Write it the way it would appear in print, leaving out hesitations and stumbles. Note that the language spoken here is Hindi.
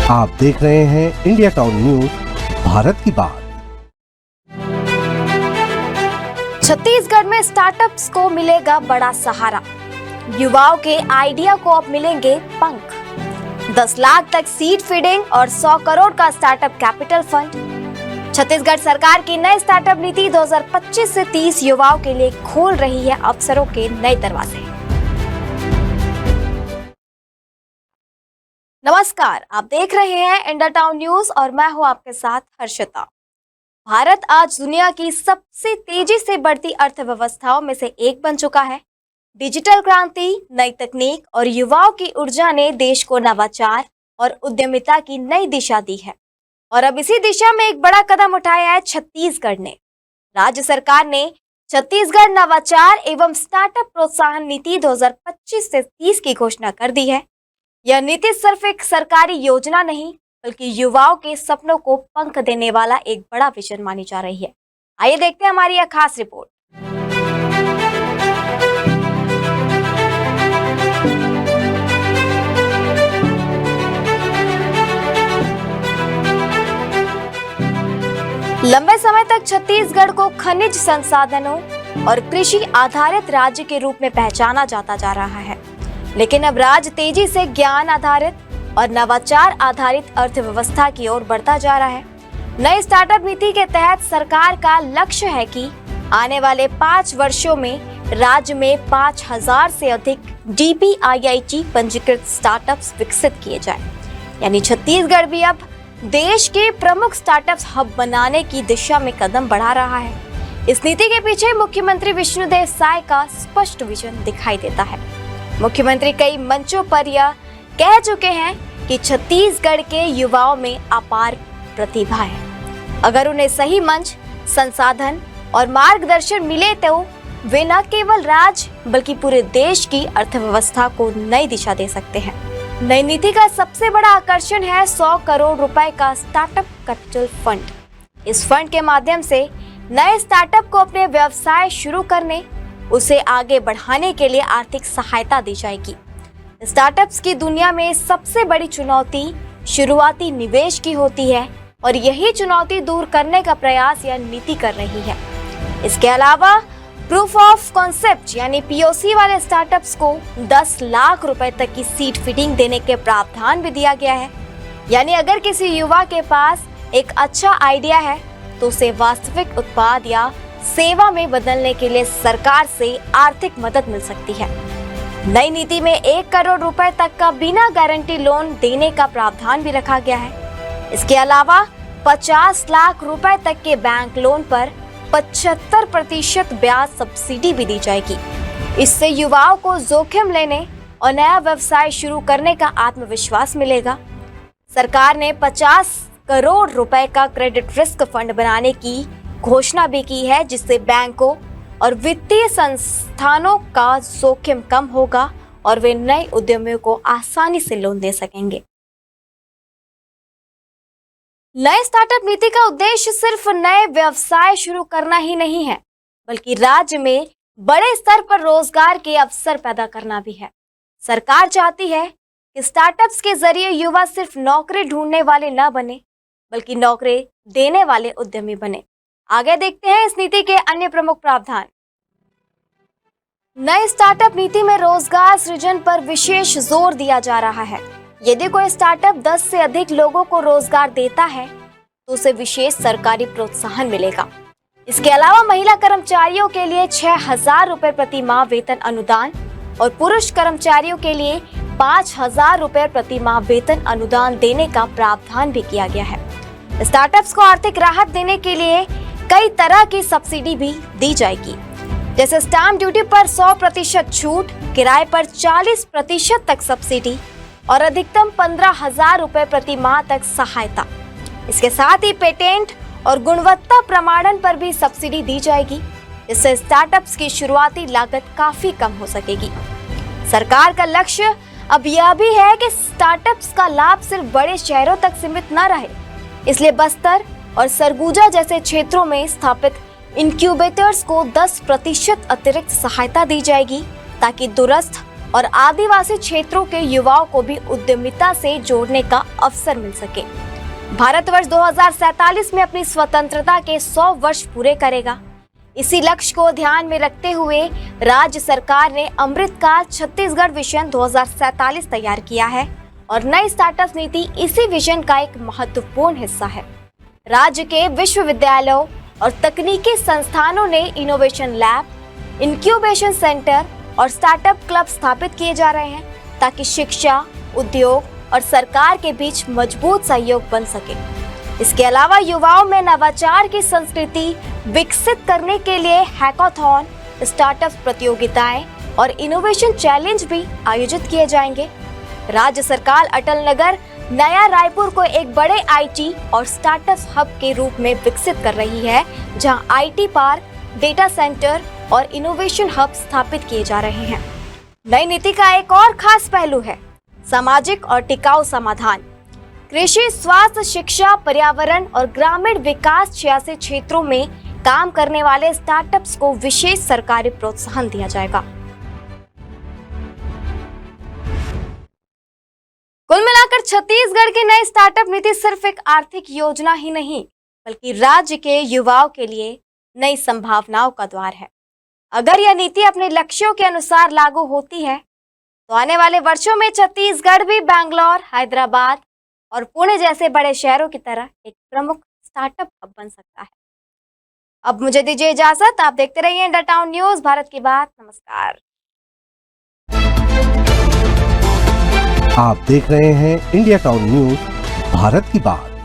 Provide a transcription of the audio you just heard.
आप देख रहे हैं इंडिया टाउन न्यूज, भारत की बात। छत्तीसगढ़ में स्टार्टअप्स को मिलेगा बड़ा सहारा। युवाओं के आइडिया को अब मिलेंगे पंख। 10 लाख तक सीड फीडिंग और 100 करोड़ का स्टार्टअप कैपिटल फंड। छत्तीसगढ़ सरकार की नई स्टार्टअप नीति 2025 से 30 युवाओं के लिए खोल रही है अवसरों के नए दरवाजे। नमस्कार, आप देख रहे हैं इंडिया टाउन न्यूज और मैं हूं आपके साथ हर्षिता। भारत आज दुनिया की सबसे तेजी से बढ़ती अर्थव्यवस्थाओं में से एक बन चुका है। डिजिटल क्रांति, नई तकनीक और युवाओं की ऊर्जा ने देश को नवाचार और उद्यमिता की नई दिशा दी है। और अब इसी दिशा में एक बड़ा कदम उठाया है छत्तीसगढ़ ने। राज्य सरकार ने छत्तीसगढ़ नवाचार एवं स्टार्टअप प्रोत्साहन नीति 2025 से 30 की घोषणा कर दी है। यह नीति सिर्फ एक सरकारी योजना नहीं, बल्कि युवाओं के सपनों को पंख देने वाला एक बड़ा विजन मानी जा रही है। आइए देखते हैं हमारी यह खास रिपोर्ट। लंबे समय तक छत्तीसगढ़ को खनिज संसाधनों और कृषि आधारित राज्य के रूप में पहचाना जाता जा रहा है, लेकिन अब राज्य तेजी से ज्ञान आधारित और नवाचार आधारित अर्थव्यवस्था की ओर बढ़ता जा रहा है। नई स्टार्टअप नीति के तहत सरकार का लक्ष्य है कि आने वाले 5 वर्षों में राज्य में 5000 से अधिक DPIIT पंजीकृत स्टार्टअप्स विकसित किए जाए। यानी छत्तीसगढ़ भी अब देश के प्रमुख स्टार्टअप्स हब बनाने की दिशा में कदम बढ़ा रहा है। इस नीति के पीछे मुख्यमंत्री विष्णुदेव साय का स्पष्ट विजन दिखाई देता है। मुख्यमंत्री कई मंचों पर यह कह चुके हैं कि छत्तीसगढ़ के युवाओं में अपार प्रतिभा है। अगर उन्हें सही मंच, संसाधन और मार्गदर्शन मिले तो वे न केवल राज्य बल्कि पूरे देश की अर्थव्यवस्था को नई दिशा दे सकते हैं। नई नीति का सबसे बड़ा आकर्षण है 100 करोड़ रुपए का स्टार्टअप कैपिटल फंड। इस फंड के माध्यम से नए स्टार्टअप को अपने व्यवसाय शुरू करने, उसे आगे बढ़ाने के लिए आर्थिक सहायता दी जाएगी। स्टार्टअप्स की दुनिया में सबसे बड़ी चुनौती शुरुआती निवेश की होती है और यही चुनौती दूर करने का प्रयास यह नीति कर रही है। इसके अलावा प्रूफ ऑफ कॉन्सेप्ट यानी POC वाले स्टार्टअप्स को 10 लाख रुपए तक की सीड फीडिंग देने के प्रावधान भी दिया गया है। यानी अगर किसी युवा के पास एक अच्छा आइडिया है तो उसे वास्तविक उत्पाद या सेवा में बदलने के लिए सरकार से आर्थिक मदद मिल सकती है। नई नीति में 1 करोड़ रुपए तक का बिना गारंटी लोन देने का प्रावधान भी रखा गया है। इसके अलावा 50 लाख रुपए तक के बैंक लोन पर 75% ब्याज सब्सिडी भी दी जाएगी। इससे युवाओं को जोखिम लेने और नया व्यवसाय शुरू करने का आत्मविश्वास मिलेगा। सरकार ने 50 करोड़ रुपए का क्रेडिट रिस्क फंड बनाने की घोषणा भी की है, जिससे बैंकों और वित्तीय संस्थानों का जोखिम कम होगा और वे नए उद्यमियों को आसानी से लोन दे सकेंगे। नए स्टार्टअप नीति का उद्देश्य सिर्फ नए व्यवसाय शुरू करना ही नहीं है, बल्कि राज्य में बड़े स्तर पर रोजगार के अवसर पैदा करना भी है। सरकार चाहती है कि स्टार्टअप्स के जरिए युवा सिर्फ नौकरी ढूंढने वाले न बने, बल्कि नौकरी देने वाले उद्यमी बने। आगे देखते हैं इस नीति के अन्य प्रमुख प्रावधान। नई स्टार्टअप नीति में रोजगार सृजन पर विशेष जोर दिया जा रहा है। यदि कोई स्टार्टअप 10 से अधिक लोगों को रोजगार देता है तो उसे विशेष सरकारी प्रोत्साहन मिलेगा। इसके अलावा महिला कर्मचारियों के लिए 6000 रुपए प्रति माह वेतन अनुदान और पुरुष कर्मचारियों के लिए 5000 रुपए प्रति माह वेतन अनुदान देने का प्रावधान भी किया गया है। स्टार्टअप्स को आर्थिक राहत देने के लिए कई तरह की सब्सिडी भी दी जाएगी, जैसे स्टैंप ड्यूटी पर 100% छूट, किराए पर 40% तक सब्सिडी और अधिकतम 15,000 रुपए प्रति माह तक सहायता। इसके साथ ही पेटेंट और गुणवत्ता प्रमाणन पर भी सब्सिडी दी जाएगी, जिससे स्टार्टअप्स की शुरुआती लागत काफी कम हो सकेगी। सरकार का लक्ष्य अब यह भी है कि स्टार्टअप्स का लाभ सिर्फ बड़े शहरों तक सीमित न रहे, इसलिए बस्तर और सरगुजा जैसे क्षेत्रों में स्थापित इनक्यूबेटर्स को 10% अतिरिक्त सहायता दी जाएगी, ताकि दूरस्थ और आदिवासी क्षेत्रों के युवाओं को भी उद्यमिता से जोड़ने का अवसर मिल सके। भारतवर्ष 2047 में अपनी स्वतंत्रता के 100 वर्ष पूरे करेगा। इसी लक्ष्य को ध्यान में रखते हुए राज्य सरकार ने अमृतकाल छत्तीसगढ़ विजन 2047 तैयार किया है और नई स्टार्टअप नीति इसी विजन का एक महत्वपूर्ण हिस्सा है। राज्य के विश्वविद्यालयों और तकनीकी संस्थानों ने इनोवेशन लैब, इंक्यूबेशन सेंटर और स्टार्टअप क्लब स्थापित किए जा रहे हैं ताकि शिक्षा, उद्योग और सरकार के बीच मजबूत सहयोग बन सके। इसके अलावा युवाओं में नवाचार की संस्कृति विकसित करने के लिए हैकाथॉन, स्टार्टअप प्रतियोगिताएं और इनोवेशन चैलेंज भी आयोजित किए जाएंगे। राज्य सरकार अटल नगर नया रायपुर को एक बड़े आईटी और स्टार्टअप हब के रूप में विकसित कर रही है, जहां आईटी पार्क, डेटा सेंटर और इनोवेशन हब स्थापित किए जा रहे हैं। नई नीति का एक और खास पहलू है सामाजिक और टिकाऊ समाधान। कृषि, स्वास्थ्य, शिक्षा, पर्यावरण और ग्रामीण विकास जैसे क्षेत्रों में काम करने वाले स्टार्टअप्स को विशेष सरकारी प्रोत्साहन दिया जाएगा। कुल मिलाकर छत्तीसगढ़ की नई स्टार्टअप नीति सिर्फ एक आर्थिक योजना ही नहीं, बल्कि राज्य के युवाओं के लिए नई संभावनाओं का द्वार है। अगर यह नीति अपने लक्ष्यों के अनुसार लागू होती है तो आने वाले वर्षों में छत्तीसगढ़ भी बैंगलोर, हैदराबाद और पुणे जैसे बड़े शहरों की तरह एक प्रमुख स्टार्टअप हब बन सकता है। अब मुझे दीजिए इजाजत। आप देखते रहिए इंडिया टाउन न्यूज, भारत की बात। नमस्कार। आप देख रहे हैं इंडिया टाउन न्यूज, भारत की बात।